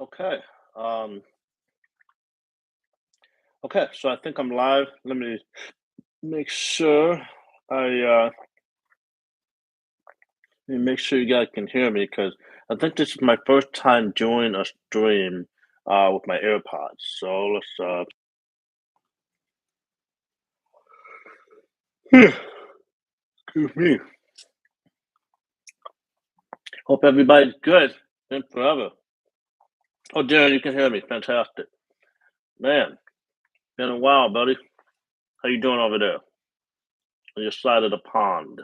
Okay. Um, okay, so I think I'm live. Let me make sure I let me make sure you guys can hear me because I think this is my first time doing a stream with my AirPods. So let's excuse me. Hope everybody's good. Been forever. Oh, Darren, you can hear me. Fantastic. Man, been a while, buddy. How you doing over there on your side of the pond?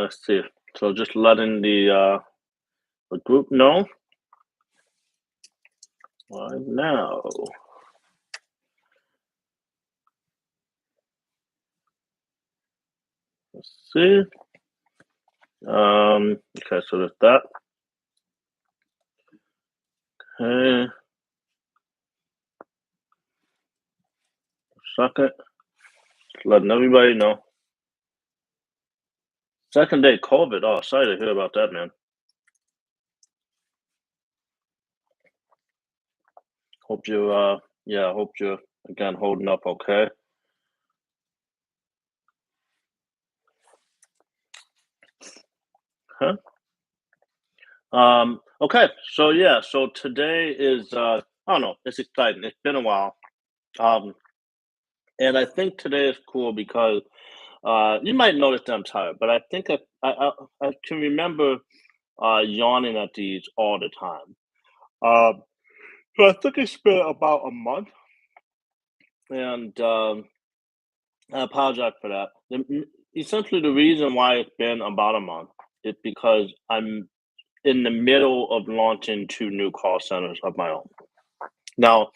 Let's see. So just letting the group know right now. Let's see. Okay, so there's that. Okay, second. Just letting everybody know. Second day COVID. Oh, sorry to hear about that, man. Hope you yeah, hope you're again holding up okay. Huh? Okay, so yeah, so today is I don't know, it's exciting. It's been a while. Um, and I think today is cool because you might notice that I'm tired, but I think I can remember yawning at these all the time. Um, so I think it's been about a month, and I apologize for that. Essentially, the reason why it's been about a month is because I'm in the middle of launching two new call centers of my own. Now,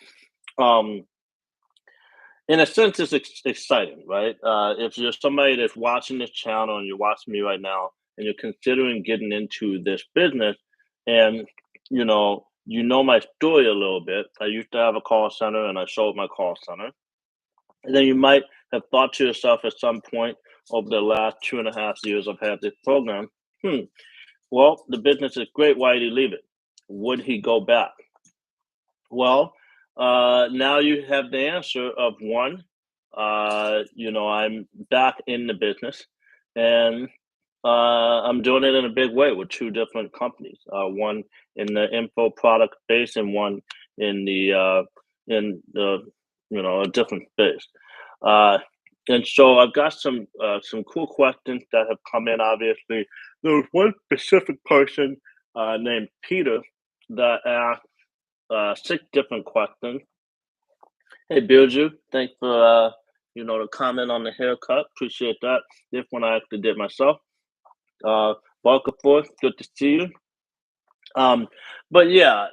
um, in a sense, it's exciting, right? If you're somebody that's watching this channel and you're watching me right now, and you're considering getting into this business, and you know my story a little bit. I used to have a call center, and I sold my call center. And then you might have thought to yourself at some point over the last 2.5 years I've had this program, hmm, well, the business is great. Why did he leave it? Would he go back? Well, now you have the answer of one. I'm back in the business, and I'm doing it in a big way with two different companies. One in the info product space, and one in the a different space. Uh, and so I've got some cool questions that have come in. Obviously, there was one specific person named Peter that asked six different questions. Hey, Bilju, thanks for the comment on the haircut. Appreciate that. This one I actually did myself. Uh, welcome forth. Good to see you. Um, but yeah,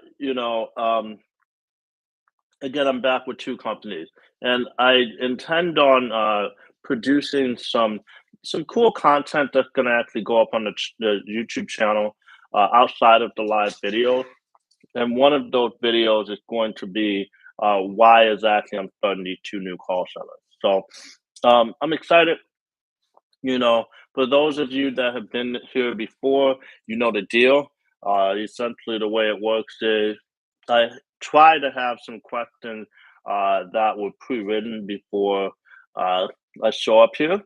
again, I'm back with two companies, and I intend on producing some cool content that's going to actually go up on the YouTube channel outside of the live video. And one of those videos is going to be why exactly I'm starting these two new call centers. So I'm excited. For those of you that have been here before, you know the deal. Essentially, the way it works is I try to have some questions that were pre-written before uh, I show up here,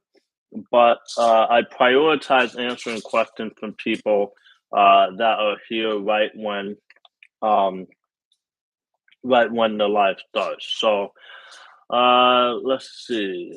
but I prioritize answering questions from people that are here um, right when the live starts. So let's see.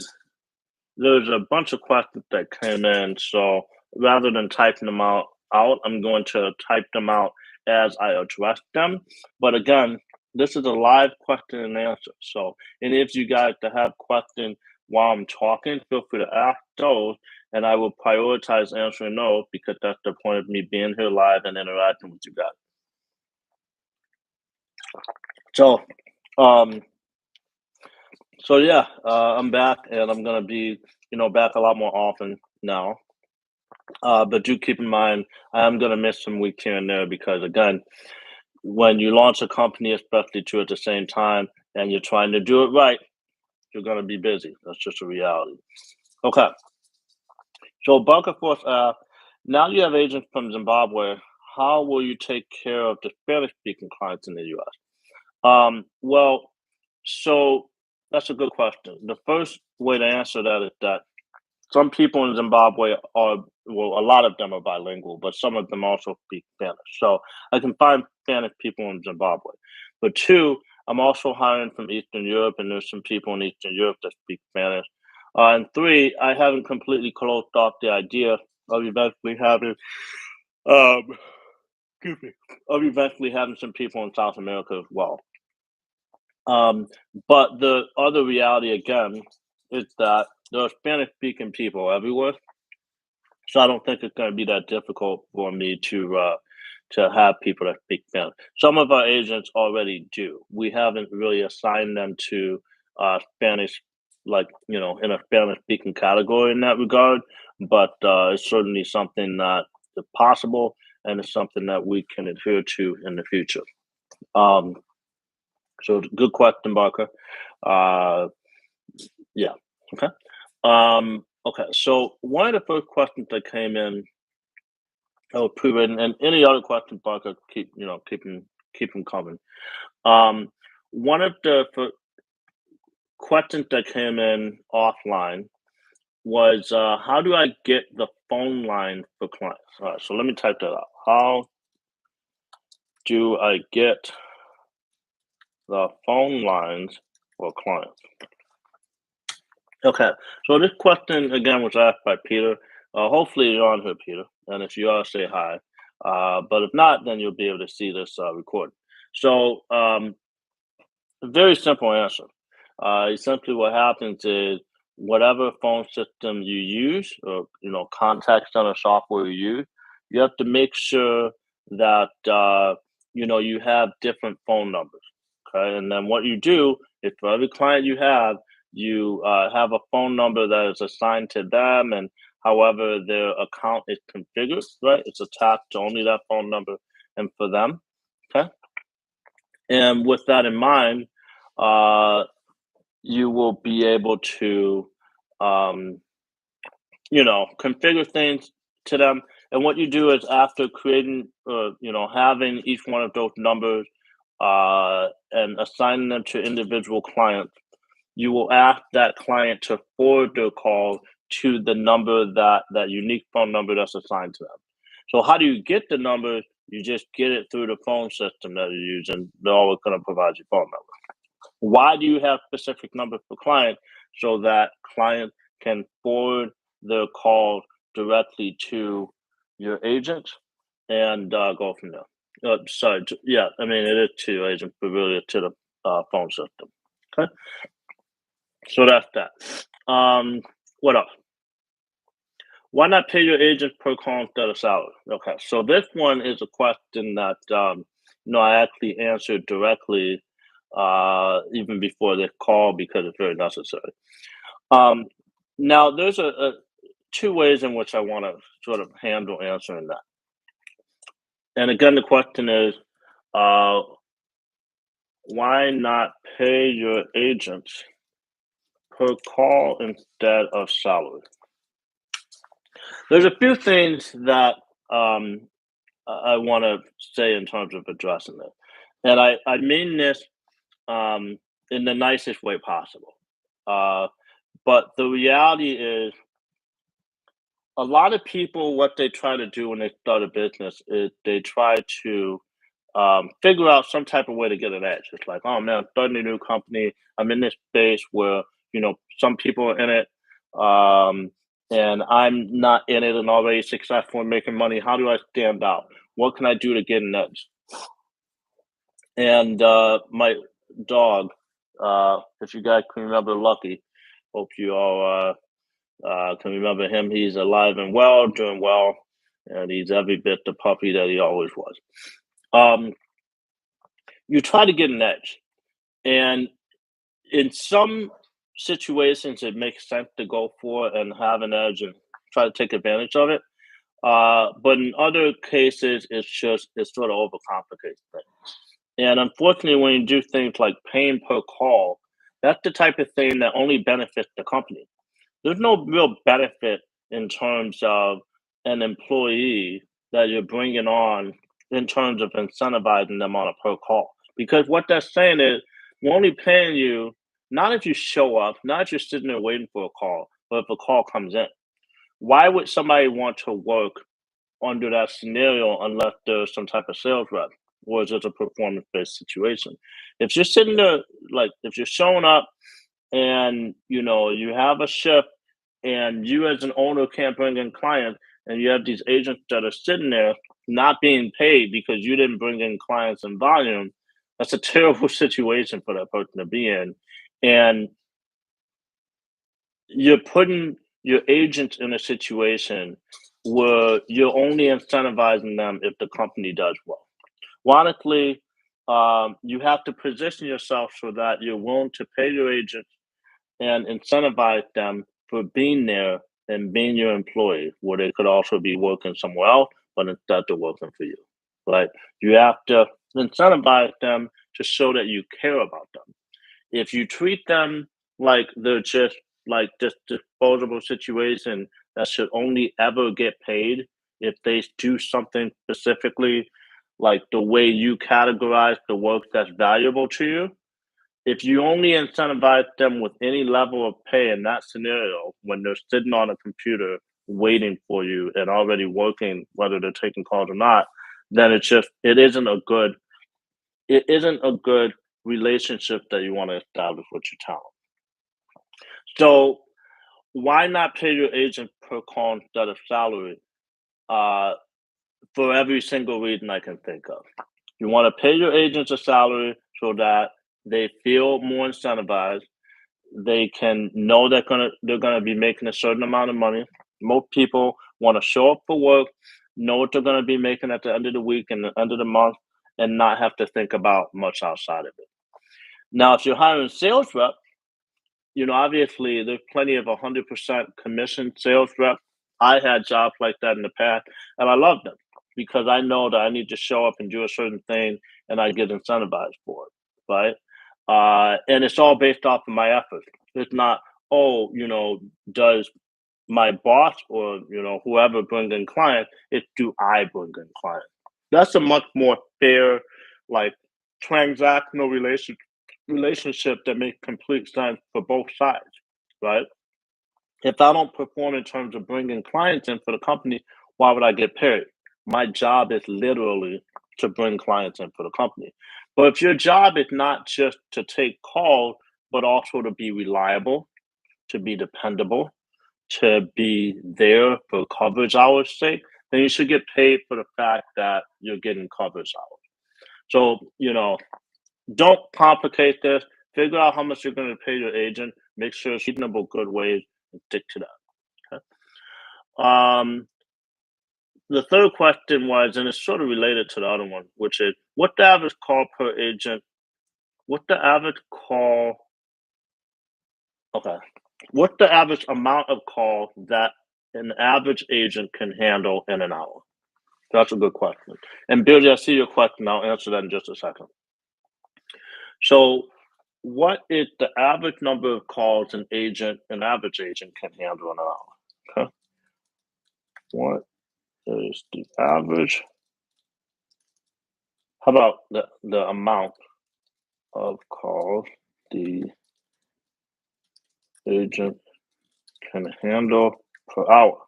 There's a bunch of questions that came in, so rather than typing them out, I'm going to type them out as I address them. But again, this is a live question and answer. So any of you guys that have questions while I'm talking, feel free to ask those, and I will prioritize answering those because that's the point of me being here live and interacting with you guys. So, um, so yeah, I'm back, and I'm gonna be, back a lot more often now. But do keep in mind, I am gonna miss some weeks here and there because again, when you launch a company, especially two at the same time, and you're trying to do it right, you're gonna be busy. That's just a reality. Okay, So Bunker Force, now you have agents from Zimbabwe. How will you take care of the Spanish-speaking clients in the U.S.? Well, so that's a good question. The first way to answer that is that some people in Zimbabwe are, well, a lot of them are bilingual, but some of them also speak Spanish. So I can find Spanish people in Zimbabwe. But two, I'm also hiring from Eastern Europe, and there's some people in Eastern Europe that speak Spanish. And three, I haven't completely closed off the idea of eventually having, um, excuse me, of eventually having some people in South America as well. Um, but the other reality again is that there are Spanish speaking people everywhere, so I don't think it's going to be that difficult for me to have people that speak Spanish. Some of our agents already do. We haven't really assigned them to Spanish, like in a Spanish speaking category in that regard. But it's certainly something that is possible, and it's something that we can adhere to in the future. Um, so good question, Barker. Uh, yeah. Okay. Okay. So one of the first questions that came in, oh, pre-written, and any other questions, Barker, keep them coming. Um, one of the questions that came in offline was, how do I get the phone line for clients? All right. So let me type that out. How do I get the phone lines for clients? Okay, so this question again was asked by Peter. Hopefully you're on here, Peter, and if you are, say hi. But if not, then you'll be able to see this recording. So, a very simple answer. Essentially, what happens is whatever phone system you use, or contact center software you use, you have to make sure that you have different phone numbers. Okay, and then what you do is for every client you have a phone number that is assigned to them, and however their account is configured, right? It's attached to only that phone number and for them. Okay, and with that in mind, uh, you will be able to, um, configure things to them. And what you do is after creating, having each one of those numbers and assigning them to individual clients, you will ask that client to forward their call to the number that unique phone number that's assigned to them. So how do you get the number? You just get it through the phone system that you're using. They're always going to provide your phone number. Why do you have specific numbers for client? So that client can forward their call directly to your agent and go from there. Sorry, yeah, I mean it is to your agent, but really to the phone system. Okay, so that's that. What else? Why not pay your agent per call instead of salary? Okay, so this one is a question that I actually answered directly even before the call because it's very necessary. Um, Now, there's a two ways in which I want to sort of handle answering that. And again, the question is, uh, why not pay your agents per call instead of salary? There's a few things that um, I want to say in terms of addressing this, and I mean this um, in the nicest way possible. Uh, but the reality is, a lot of people, what they try to do when they start a business is they try to figure out some type of way to get an edge. It's like, oh man, I'm starting a new company. I'm in this space where some people are in it, um, and I'm not in it and already successful and making money. How do I stand out? What can I do to get an edge? And my dog, if you guys can remember Lucky, hope you all can remember him. He's alive and well, doing well, and he's every bit the puppy that he always was. Um, you try to get an edge, and in some situations, it makes sense to go for it and have an edge and try to take advantage of it. But in other cases, it sort of overcomplicates things. And unfortunately, when you do things like paying per call, that's the type of thing that only benefits the company. There's no real benefit in terms of an employee that you're bringing on in terms of incentivizing them on a per call. Because what that's saying is we're only paying you not if you show up, not if you're sitting there waiting for a call, but if a call comes in. Why would somebody want to work under that scenario unless there's some type of sales rep or is it a performance based situation? If you're sitting there, like if you're showing up and you have a shift and you as an owner can't bring in clients and you have these agents that are sitting there not being paid because you didn't bring in clients in volume, that's a terrible situation for that person to be in. And you're putting your agents in a situation where you're only incentivizing them if the company does well. Well, honestly, you have to position yourself so that you're willing to pay your agents and incentivize them for being there and being your employee, where they could also be working somewhere else, but instead they're working for you. Right? You have to incentivize them to show that you care about them. If you treat them like they're just like this disposable situation that should only ever get paid if they do something specifically, like the way you categorize the work that's valuable to you, if you only incentivize them with any level of pay in that scenario when they're sitting on a computer waiting for you and already working, whether they're taking calls or not, then it isn't a good relationship that you want to establish with your talent. So why not pay your agent per call instead of salary? Uh, for every single reason I can think of. You want to pay your agents a salary so that they feel more incentivized. They can know they're gonna be making a certain amount of money. Most people want to show up for work, know what they're gonna be making at the end of the week and the end of the month, and not have to think about much outside of it. Now, if you're hiring sales rep, obviously there's plenty of 100% commission sales rep. I had jobs like that in the past, and I love them because I know that I need to show up and do a certain thing, and I get incentivized for it, right? And it's all based off of my effort. It's not, oh, does my boss or whoever bring in clients? It's do I bring in clients? That's a much more fair, like transactional relationship that makes complete sense for both sides, right? If I don't perform in terms of bringing clients in for the company, why would I get paid? My job is literally to bring clients in for the company. But if your job is not just to take calls, but also to be reliable, to be dependable, to be there for coverage hours' sake, then you should get paid for the fact that you're getting coverage hours. So, don't complicate this. Figure out how much you're going to pay your agent. Make sure it's reasonable, good ways, and stick to that. Okay? The third question was, and it's sort of related to the other one, which is what the average call per agent? What the average call? Okay. What the average amount of calls that an average agent can handle in an hour? That's a good question. And Billy, I see your question. I'll answer that in just a second. So, what is the average number of calls an average agent can handle in an hour? Okay. What is the average? How about the amount of calls the agent can handle per hour?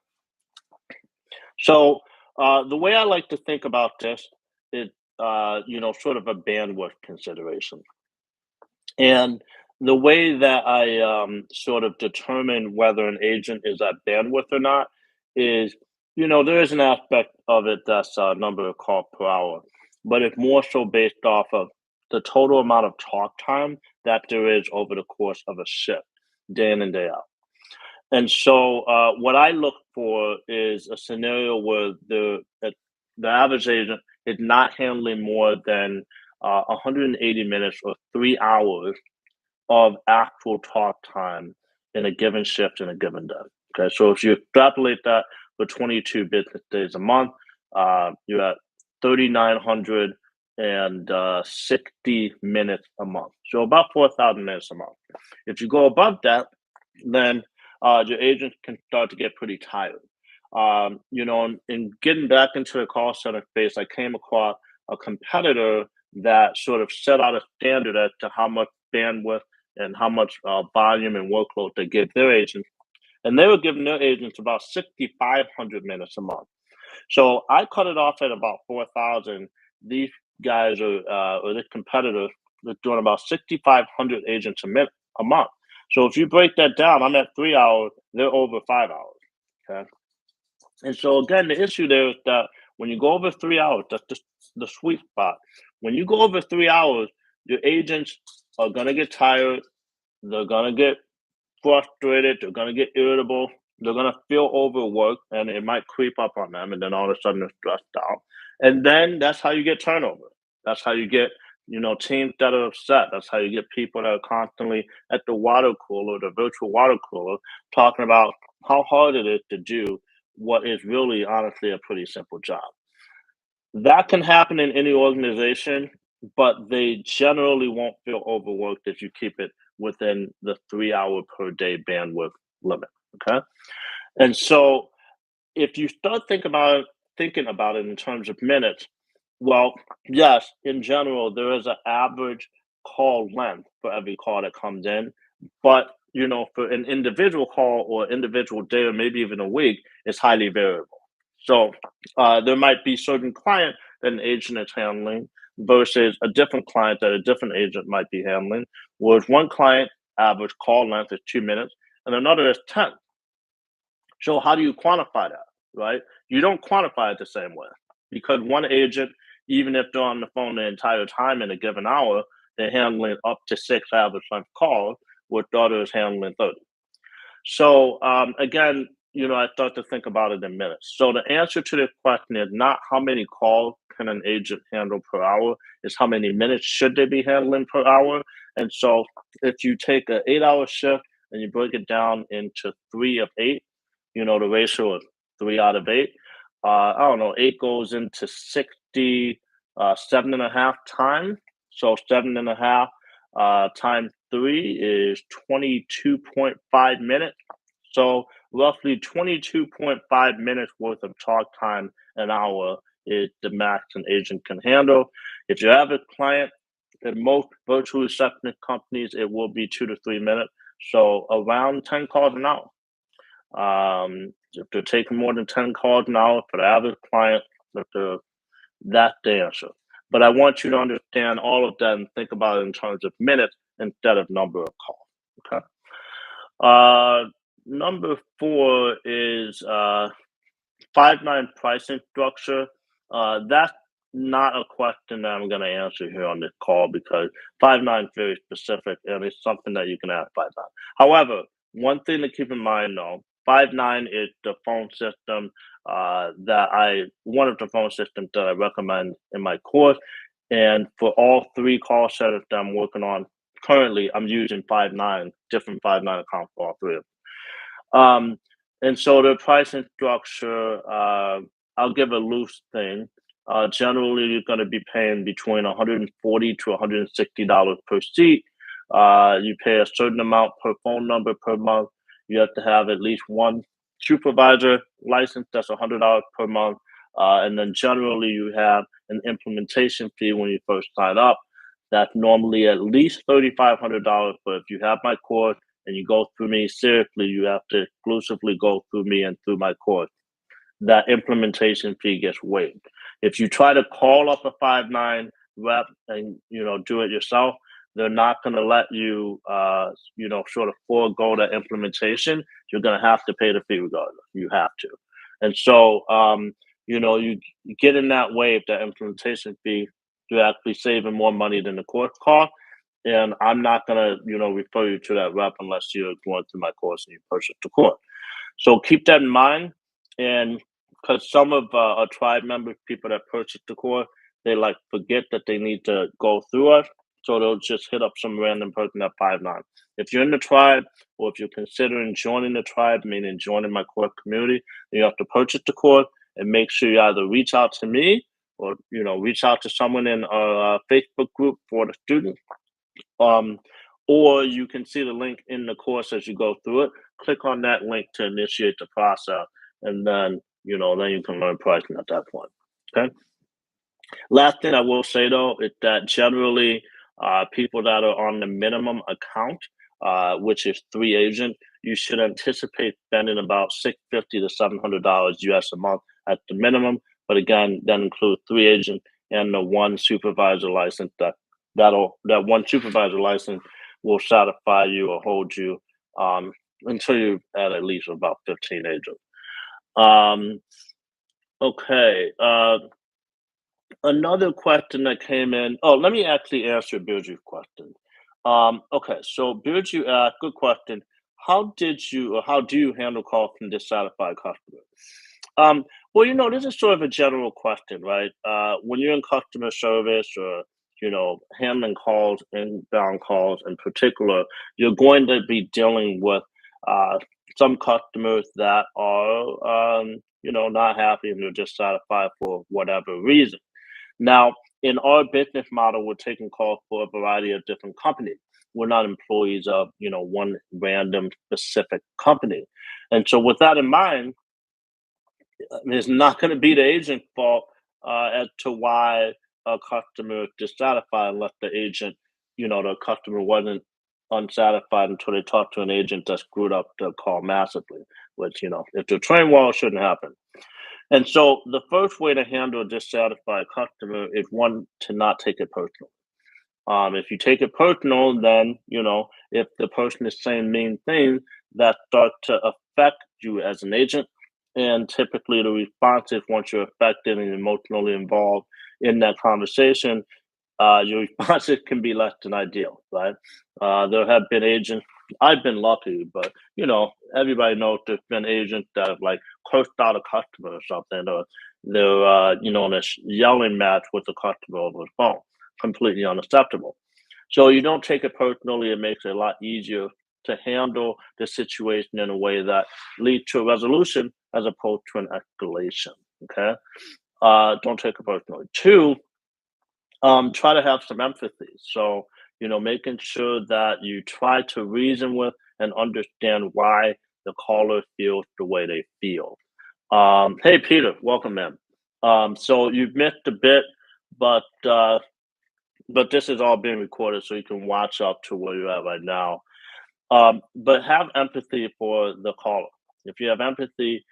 So, the way I like to think about this is, sort of a bandwidth consideration. And the way that I sort of determine whether an agent is at bandwidth or not is, there is an aspect of it that's number of call per hour, but it's more so based off of the total amount of talk time that there is over the course of a shift, day in and day out. And so, what I look for is a scenario where the average agent is not handling more than 180 minutes or 3 hours of actual talk time in a given shift in a given day. Okay, so if you extrapolate that for 22 business days a month, you're at 3,960 minutes a month. So about 4,000 minutes a month. If you go above that, then your agents can start to get pretty tired. In getting back into the call center space, I came across a competitor that sort of set out a standard as to how much bandwidth and how much volume and workload they give their agents, and they were giving their agents about 6,500 minutes a month. So I cut it off at about 4,000. These guys or the competitors are doing about 6,500 agents a month. So if you break that down, I'm at 3 hours, they're over 5 hours. Okay. And so again, the issue there is that when you go over 3 hours, that's the sweet spot. When you go over 3 hours, your agents are gonna get tired, they're gonna get frustrated, they're gonna get irritable, they're gonna feel overworked, and it might creep up on them, and then all of a sudden they're stressed out. And then that's how you get turnover. That's how you get, teams that are upset. That's how you get people that are constantly at the water cooler, the virtual water cooler, talking about how hard it is to do what is really honestly a pretty simple job. That can happen in any organization, but they generally won't feel overworked if you keep it within the 3 hour per day bandwidth limit. Okay. And so if you start thinking about it in terms of minutes, well, yes, in general, there is an average call length for every call that comes in, but for an individual call or individual day or maybe even a week, it's highly variable. So there might be certain client that an agent is handling versus a different client that a different agent might be handling. Whereas one client average call length is 2 minutes and another is 10. So how do you quantify that, right? You don't quantify it the same way because one agent, even if they're on the phone the entire time in a given hour, they're handling up to 6 average length calls, with the other is handling 30. So again, I start to think about it in minutes. So the answer to this question is not how many calls can an agent handle per hour, is how many minutes should they be handling per hour. And so if you take an 8 hour shift and you break it down into 3 of 8, the ratio is 3 out of 8. I don't know, 8 goes into 60, 7.5 times. So 7.5 times 3 is 22.5 minutes. So roughly 22.5 minutes worth of talk time an hour is the max an agent can handle. If your average client in most virtual receptionist companies, it will be 2 to 3 minutes. So around 10 calls an hour. If they're taking more than 10 calls an hour for the average client, that's the answer. But I want you to understand all of that and think about it in terms of minutes instead of number of calls. Okay. Number four is Five9 pricing structure. That's not a question that I'm going to answer here on this call because Five9 is very specific and it's something that you can ask Five9. However, one thing to keep in mind though, Five9 is the phone system one of the phone systems that I recommend in my course. And for all three call centers that I'm working on currently, I'm using Five9, different Five9 accounts for all three of them. And so the pricing structure, I'll give a loose thing. Generally, you're going to be paying between $140 to $160 per seat. You pay a certain amount per phone number per month. You have to have at least one supervisor license. That's $100 per month. And then generally, you have an implementation fee when you first sign up. That's normally at least $3,500. But if you have my course and you go through me, seriously, you have to exclusively go through me and through my course. That implementation fee gets waived. If you try to call up a Five9 rep and do it yourself, they're not going to let you sort of forego that implementation. You're going to have to pay the fee regardless. You have to. And so you get in that waive, that implementation fee, you're actually saving more money than the course cost. And I'm not gonna, refer you to that rep unless you're going through my course and you purchase the course. So keep that in mind. And because some of our tribe members, people that purchase the course, they like forget that they need to go through us. So they'll just hit up some random person at Five9. If you're in the tribe or if you're considering joining the tribe, meaning joining my course community, you have to purchase the course and make sure you either reach out to me or reach out to someone in our Facebook group for the students. Or you can see the link in the course as you go through it. click on that link to initiate the process, and then then you can learn pricing at that point. Okay. Last thing I will say though is that generally, people that are on the minimum account, which is 3 agent, you should anticipate spending about $650 to $700 US a month at the minimum. But again, that includes 3 agent and the one supervisor license. That one supervisor license will satisfy you or hold you um, until you at least about 15 agents. Um, okay. Another question that came in. Oh, let me actually answer Birju's question. Okay, so Birju asked, good question. How did you or how do you handle calls from dissatisfied customers? Well, this is sort of a general question, right? When you're in customer service or handling calls, inbound calls in particular, you're going to be dealing with uh, some customers that are not happy and they're dissatisfied for whatever reason. Now, in our business model, we're taking calls for a variety of different companies. We're not employees of, one random specific company. And so with that in mind, it's not going to be the agent's fault as to why a customer is dissatisfied unless the agent, the customer wasn't unsatisfied until they talked to an agent that screwed up the call massively, which, if they're trained well, it shouldn't happen. And so the first way to handle a dissatisfied customer is one to not take it personal. If you take it personal, then if the person is saying mean things that start to affect you as an agent, and typically the response is once you're affected and emotionally involved in that conversation, your responses can be less than ideal, right? There have been agents. I've been lucky, but everybody knows there's been agents that have like cursed out a customer or something, or they're in a yelling match with the customer over the phone. Completely unacceptable. So you don't take it personally. It makes it a lot easier to handle the situation in a way that leads to a resolution as opposed to an escalation. Okay. Don't take it personally. Two, try to have some empathy. So, making sure that you try to reason with and understand why the caller feels the way they feel. Hey, Peter, welcome, man. So you've missed a bit, but this is all being recorded, so you can watch up to where you're at right now. But have empathy for the caller. If you have empathy,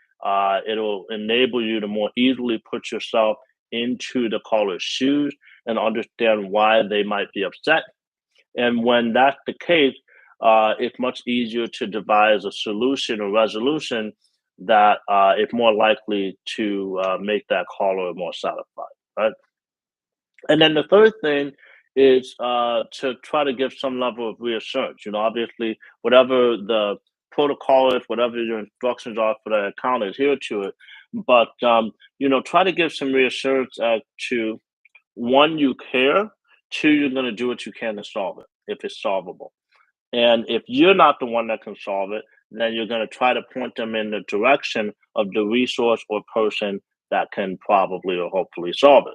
it'll enable you to more easily put yourself into the caller's shoes and understand why they might be upset. And when that's the case, it's much easier to devise a solution or resolution that is more likely to make that caller more satisfied, right? And then the third thing is to try to give some level of reassurance. Obviously, whatever the protocol is, whatever your instructions are for the account, adhere to it. But try to give some reassurance as to one, you care. Two, you're going to do what you can to solve it if it's solvable. And if you're not the one that can solve it, then you're going to try to point them in the direction of the resource or person that can probably or hopefully solve it.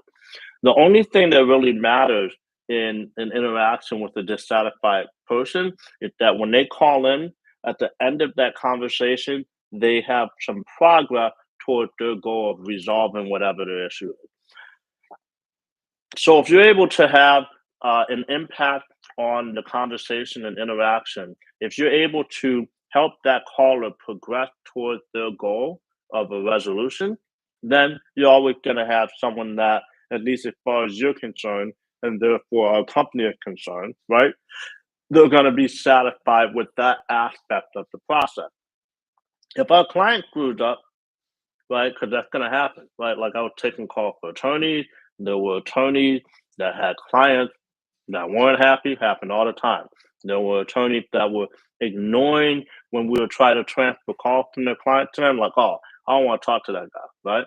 The only thing that really matters in an interaction with a dissatisfied person is that when they call in, at the end of that conversation, they have some progress towards their goal of resolving whatever the issue is. So if you're able to have an impact on the conversation and interaction, if you're able to help that caller progress towards their goal of a resolution, then you're always going to have someone that, at least as far as you're concerned, and therefore our company is concerned, right? They're going to be satisfied with that aspect of the process. If our client screws up, right, because that's going to happen, right? Like I was taking calls for attorneys, there were attorneys that had clients that weren't happy, happened all the time. There were attorneys that were ignoring when we were trying to transfer calls from their client to them, like, oh, I don't want to talk to that guy, right?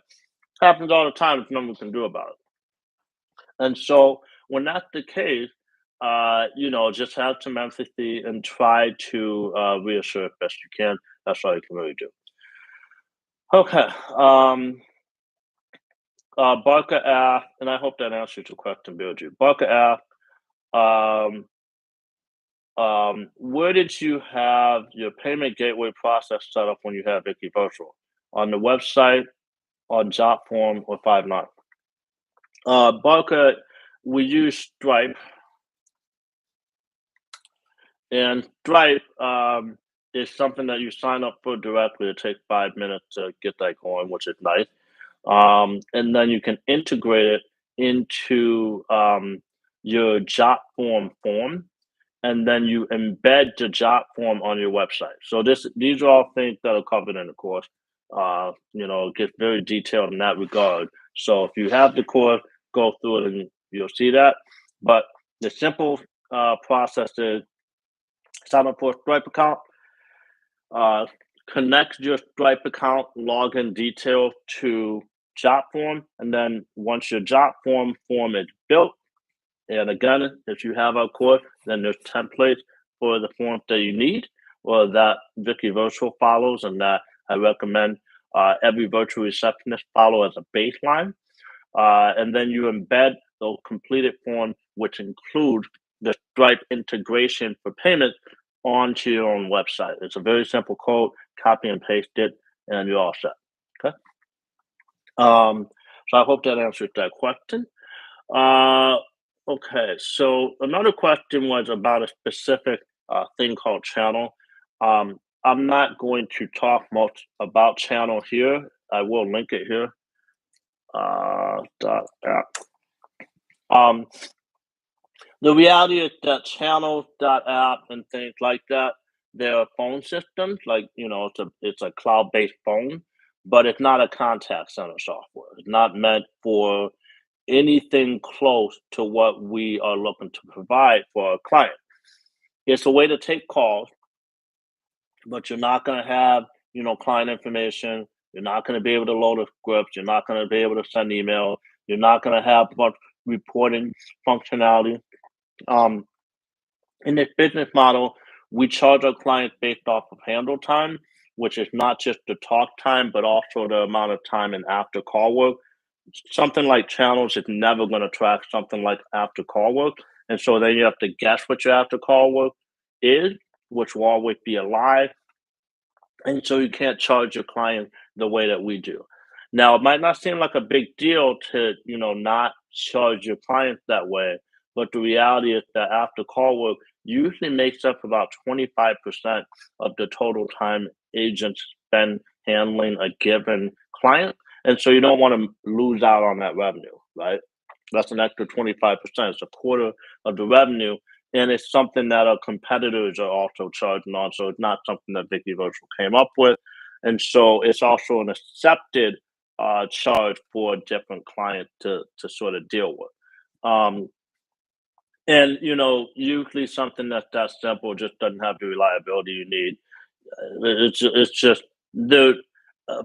Happens all the time. There's nothing we can do about it. And so when that's the case, just have some empathy and try to reassure as best you can. That's all you can really do. Okay. Barker asked, and I hope that answers your question, Bilju. Barker asked, um, where did you have your payment gateway process set up when you had Vicky Virtual? On the website, on Jotform, or Five9? Barca, we use Stripe, and Stripe is something that you sign up for directly. It takes 5 minutes to get that going, which is nice. And then you can integrate it into your Jotform form, and then you embed the Jotform on your website. So these are all things that are covered in the course. It gets very detailed in that regard. So if you have the course, go through it and you'll see that. But the simple process is sign up for a Stripe account, uh, connect your Stripe account login details to Jotform, and then once your Jotform form is built, and again, if you have a course, then there's templates for the forms that you need or that Vicky Virtual follows, and that I recommend every virtual receptionist follow as a baseline. And then you embed those completed forms, which include the Stripe integration for payment, onto your own website. It's a very simple code, copy and paste it, and you're all set. Okay. So I hope that answered that question. Uh, okay, so another question was about a specific thing called channel. I'm not going to talk much about channel here. I will link it here. App. The reality is that channels.app and things like that, they're phone systems. Like, it's a cloud-based phone, but it's not a contact center software. It's not meant for anything close to what we are looking to provide for our client. It's a way to take calls, but you're not going to have, client information. You're not going to be able to load a script. You're not going to be able to send email. You're not going to have much reporting functionality. Um, in this business model, we charge our clients based off of handle time, which is not just the talk time, but also the amount of time in after call work. Something like channels is never going to track something like after call work. And so then you have to guess what your after call work is, which will always be alive. And so you can't charge your client the way that we do. Now, it might not seem like a big deal to, not charge your clients that way, but the reality is that after call work usually makes up about 25% of the total time agents spend handling a given client. And so you don't want to lose out on that revenue, right? That's an extra 25%. It's a quarter of the revenue. And it's something that our competitors are also charging on. So it's not something that Vicky Virtual came up with. And so it's also an accepted charge for a different client to sort of deal with. Um, and usually something that's that simple just doesn't have the reliability you need. It's just the uh,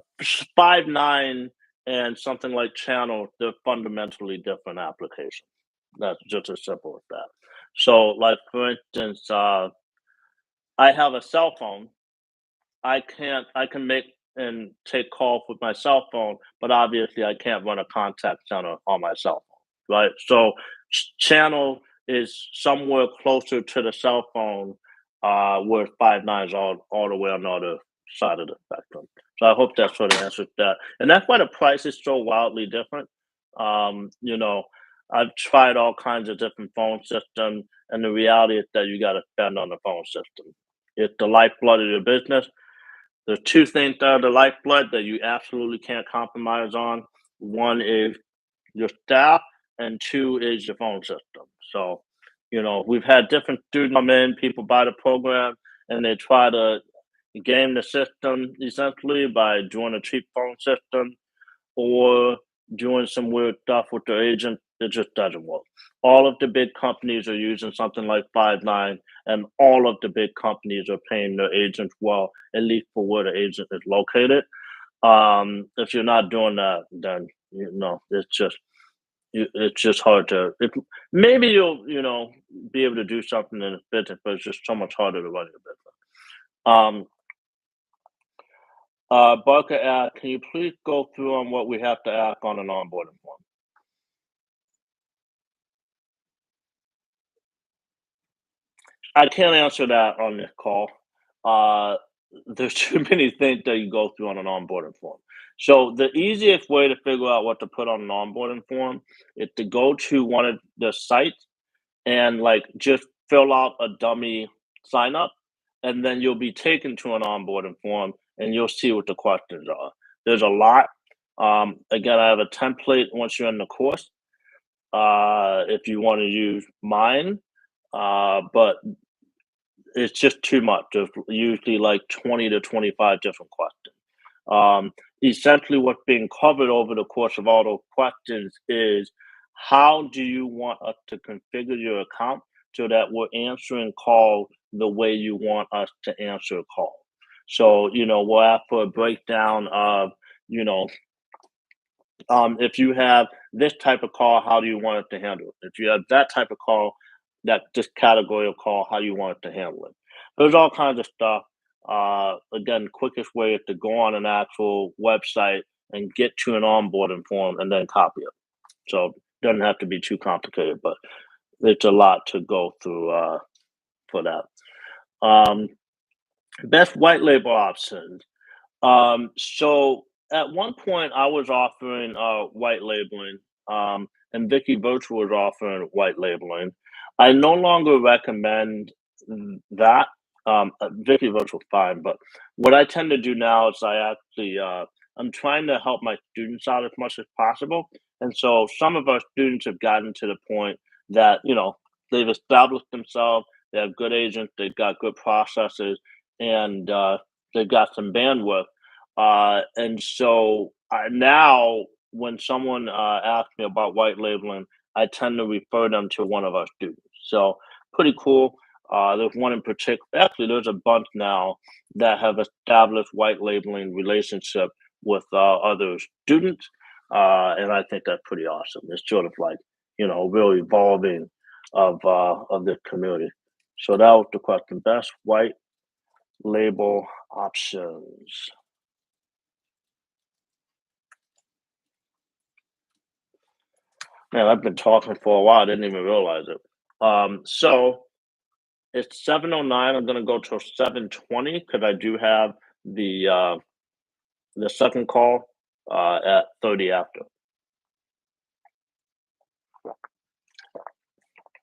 Five9 and something like Channel. They're fundamentally different applications. That's just as simple as that. So, like for instance, I have a cell phone. I can make and take calls with my cell phone, but obviously I can't run a contact center on my cell phone, right? So channel is somewhere closer to the cell phone, where Five9 is all the way on the other side of the spectrum. So I hope that sort of answers that. And that's why the price is so wildly different. Um, you know, I've tried all kinds of different phone systems, and the reality is that you got to spend on the phone system. It's the lifeblood of your business. There's two things that are the lifeblood that you absolutely can't compromise on. One is your staff, and two is your phone system. So, we've had different students come in, people buy the program, and they try to game the system essentially by doing a cheap phone system or doing some weird stuff with their agent. It just doesn't work. All of the big companies are using something like Five9, and all of the big companies are paying their agents well, at least for where the agent is located. If you're not doing that, then it's just hard to. Maybe you'll be able to do something in a business, but it's just so much harder to run your business. Um, Barker asked, can you please go through on what we have to ask on an onboarding form? I can't answer that on this call. Uh, there's too many things that you go through on an onboarding form. So the easiest way to figure out what to put on an onboarding form is to go to one of the sites and like just fill out a dummy sign up, and then you'll be taken to an onboarding form and you'll see what the questions are. There's a lot. Again, I have a template once you're in the course. If you want to use mine, but it's just too much. There's usually like 20 to 25 different questions. Um, Essentially, what's being covered over the course of all those questions is how do you want us to configure your account so that we're answering calls the way you want us to answer a call. So, we'll have for a breakdown of, you know, if you have this type of call, how do you want it to handle it? If you have that type of call, that this category of call, how do you want it to handle it? There's all kinds of stuff. Again, quickest way is to go on an actual website and get to an onboarding form and then copy it. So it doesn't have to be too complicated, but it's a lot to go through for that. Um, Best white label options. So at one point, I was offering white labeling, and Vicky Virtual was offering white labeling. I no longer recommend that. Vicky Virtual fine, but what I tend to do now is I'm trying to help my students out as much as possible, and so some of our students have gotten to the point that they've established themselves. They have good agents. They've got good processes, and they've got some bandwidth and so now, when someone asks me about white labeling, I tend to refer them to one of our students. So pretty cool. There's one in particular. Actually, there's a bunch now that have established white labeling relationship with other students, and I think that's pretty awesome. It's sort of like real evolving of the community. So that was the question: best white label options. Man, I've been talking for a while. I didn't even realize it. So it's 7:09. I'm gonna go till 7:20 because I do have the second call at 30 after.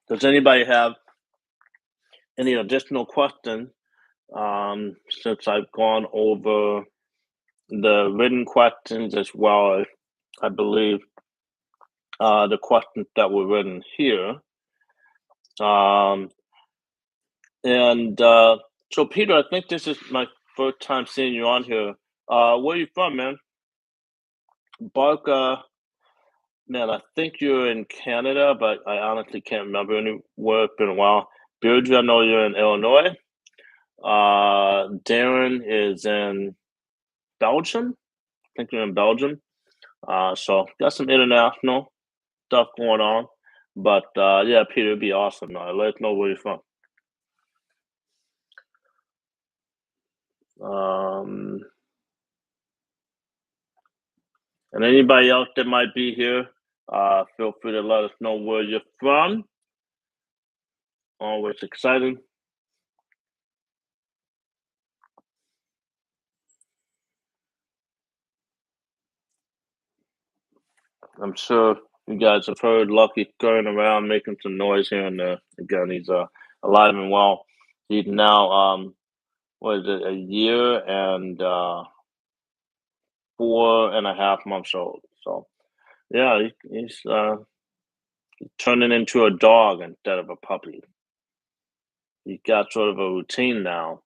Does anybody have any additional questions since I've gone over the written questions as well as I believe the questions that were written here? Um, And so, Peter, I think this is my first time seeing you on here. Where are you from, man? Barca, man, I think you're in Canada, but I honestly can't remember anywhere. It's been a while. Beardry, I know you're in Illinois. Darren is in Belgium. I think you're in Belgium. So got some international stuff going on. But yeah, Peter, it'd be awesome. Let us know where you're from. Um, And anybody else that might be here, feel free to let us know where you're from. Always exciting. I'm sure you guys have heard Lucky scurrying around making some noise here and there. Again, he's alive and well. He's now, what is it, a year and 4.5 months old. So, yeah, he's turning into a dog instead of a puppy. He's got sort of a routine now.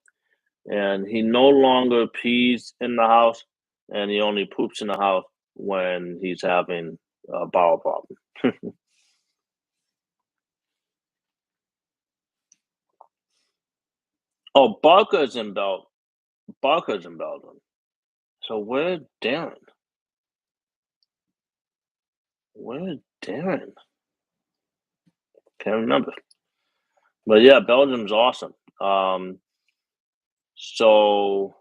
And he no longer pees in the house, and he only poops in the house when he's having a bowel problem. Oh, Barker's in Belgium. So where's Darren? Where's Darren? Can't remember. But yeah, Belgium's awesome. So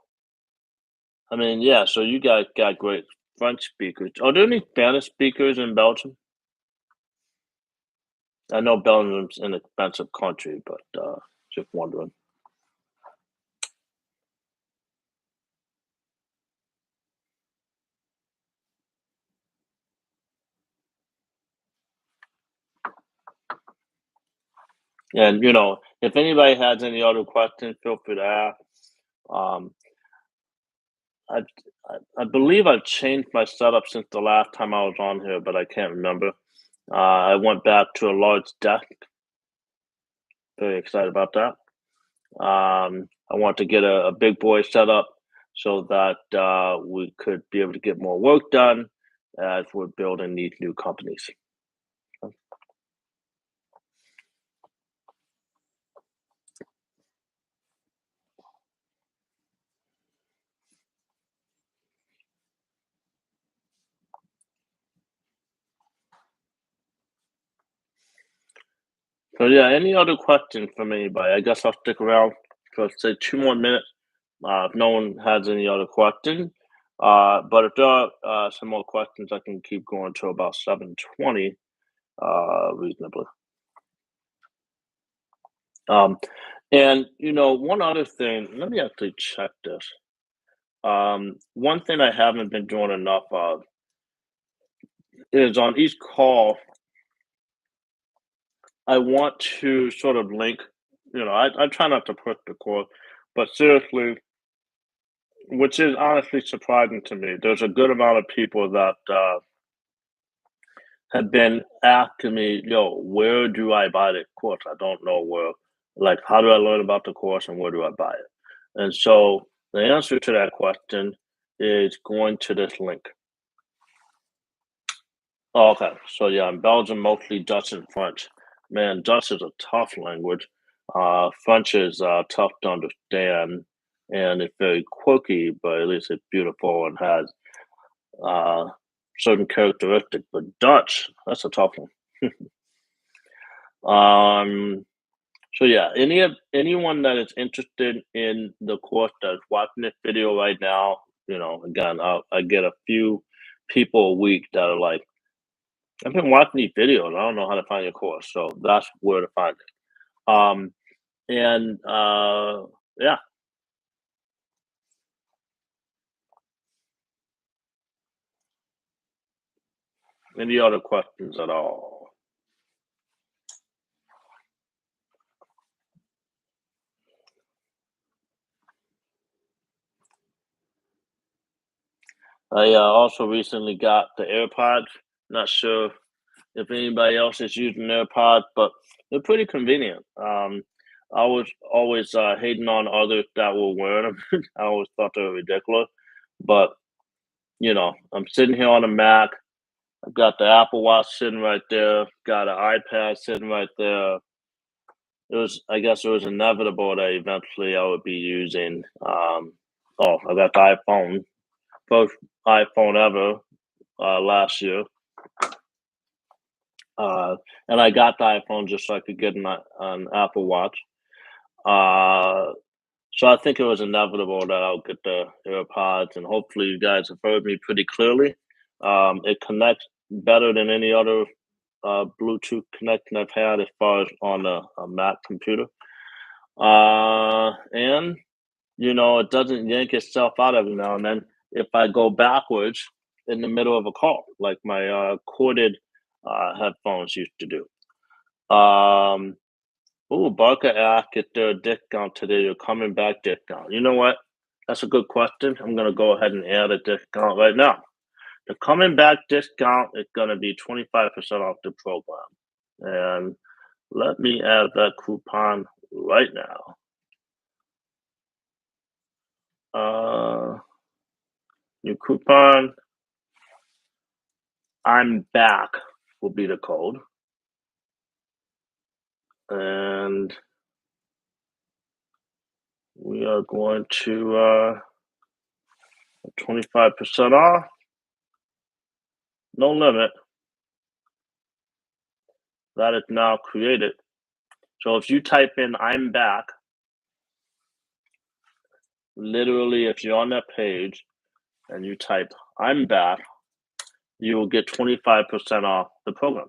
I mean, yeah. So you guys got great French speakers. Are there any Spanish speakers in Belgium? I know Belgium's an expensive country, but Just wondering. And if anybody has any other questions, feel free to ask. Um, I, I believe I've changed my setup since the last time I was on here, but I can't remember. I went back to a large desk. Very excited about that. I want to get a big boy set up so that we could be able to get more work done as we're building these new companies. So yeah, any other questions from anybody? I guess I'll stick around for say 2 more minutes. If no one has any other questions, but if there are some more questions, I can keep going to about 7:20 reasonably. Um, and one other thing, let me actually check this. One thing I haven't been doing enough of is on each call, I want to sort of link, I try not to push the call, but seriously, which is honestly surprising to me, there's a good amount of people that have been asking me, yo, where do I buy the course? I don't know where, like, how do I learn about the course and where do I buy it? And so the answer to that question is going to this link. Oh, okay. So yeah, in Belgium, mostly Dutch and French. Man, Dutch is a tough language. French is tough to understand, and it's very quirky, but at least it's beautiful and has uh, certain characteristics. But Dutch, that's a tough one. So yeah, anyone that is interested in the course that's watching this video right now, again, I get a few people a week that are like, I've been watching these videos. I don't know how to find your course, so that's where to find it. And yeah, any other questions at all? I also recently got the AirPods. Not sure if anybody else is using AirPods, but they're pretty convenient. I was always hating on others that were wearing them. I always thought they were ridiculous, but I'm sitting here on a Mac. I've got the Apple Watch sitting right there. Got an iPad sitting right there. I guess it was inevitable that eventually I would be using. I got the iPhone, first iPhone ever last year. And I got the iPhone just so I could get an Apple Watch. Uh, so I think it was inevitable that I'll get the AirPods, and hopefully you guys have heard me pretty clearly. It connects better than any other Bluetooth connection I've had as far as on a Mac computer. And it doesn't yank itself out every now and then if I go backwards in the middle of a call, like my corded headphones used to do. Barker asked if there a discount today or coming back discount. You know what? That's a good question. I'm gonna go ahead and add a discount right now. The coming back discount is gonna be 25% off the program. And let me add that coupon right now. New coupon. I'm back will be the code. And we are going to 25% off. No limit. That is now created. So if you type in I'm back, literally if you're on that page and you type I'm back, you will get 25% off the program.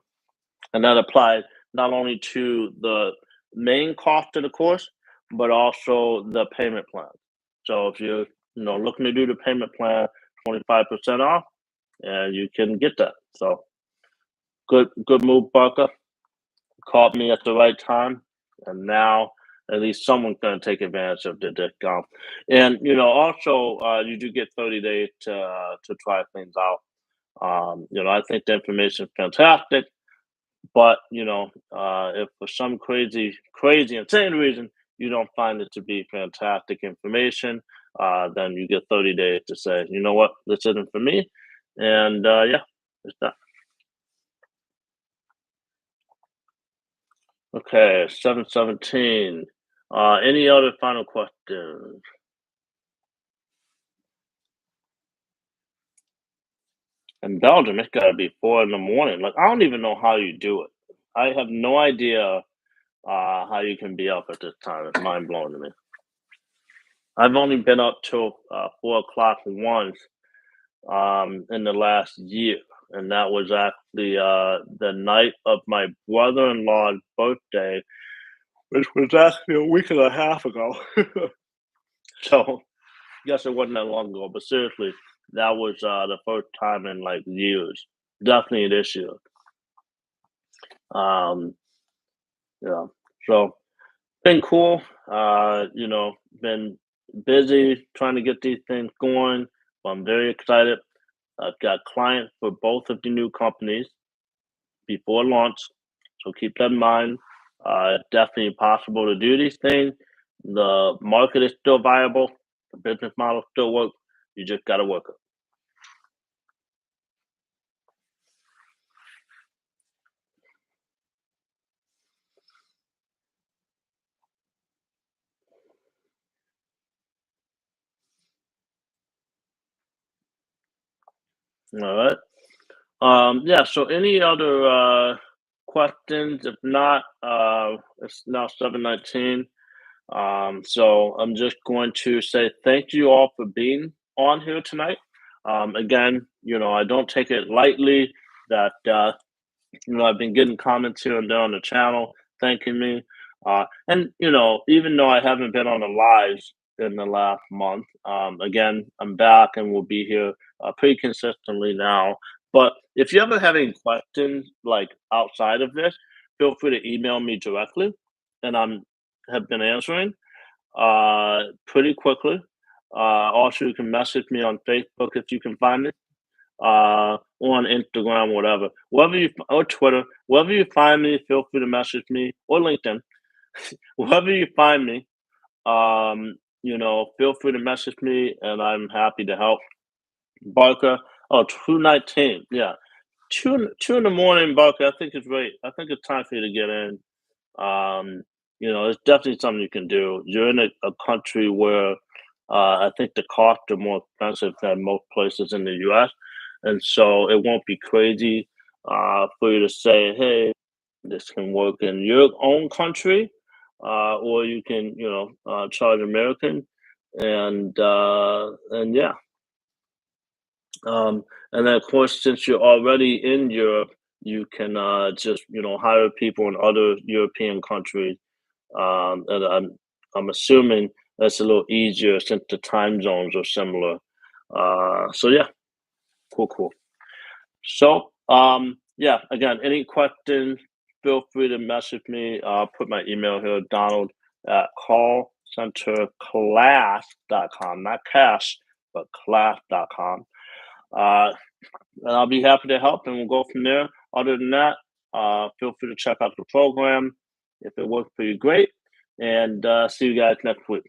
And that applies not only to the main cost of the course, but also the payment plan. So if you're looking to do the payment plan, 25% off, and you can get that. So good move, Barker. Caught me at the right time, and now at least someone's going to take advantage of the discount. And also you do get 30 days to try things out. I think the information is fantastic, but if for some crazy, insane reason you don't find it to be fantastic information, then you get 30 days to say, you know what, this isn't for me, and yeah, it's that. Okay, 7:17. Any other final questions? In Belgium, it's gotta be 4 in the morning. Like, I don't even know how you do it. I have no idea how you can be up at this time. It's mind blowing to me. I've only been up till 4 o'clock once in the last year, and that was actually the night of my brother-in-law's birthday, which was actually a week and a half ago. So guess it wasn't that long ago, but seriously, that was the first time in like years. Definitely this year. Um, yeah. So been cool. Been busy trying to get these things going. I'm very excited. I've got clients for both of the new companies before launch, so keep that in mind. It's definitely possible to do these things. The market is still viable. The business model still works. You just got to work it. All right. Yeah, so any other questions? If not, it's now 7:19. So I'm just going to say thank you all for being on here tonight. Again, I don't take it lightly that I've been getting comments here and there on the channel thanking me. And even though I haven't been on the lives in the last month, again, I'm back and will be here pretty consistently now. But if you ever have any questions like outside of this, feel free to email me directly, and I'm have been answering pretty quickly. Also, you can message me on Facebook if you can find me, or on Instagram, whatever, or Twitter, wherever you find me, feel free to message me, or LinkedIn, wherever you find me. Feel free to message me, and I'm happy to help. Barker, oh, 2:19, yeah, two in the morning, Barker. I think it's right. I think it's time for you to get in. It's definitely something you can do. You're in a country where I think the costs are more expensive than most places in the US. And so it won't be crazy for you to say, hey, this can work in your own country, or you can, charge American. And yeah. And then, of course, since you're already in Europe, you can just, hire people in other European countries, and I'm assuming that's a little easier since the time zones are similar. So yeah, cool. So yeah, again, any questions, feel free to message me. I'll put my email here, Donald at callcenterclass.com, not cash, but class.com. Uh, and I'll be happy to help, and we'll go from there. Other than that, feel free to check out the program. If it worked for you, great. And see you guys next week.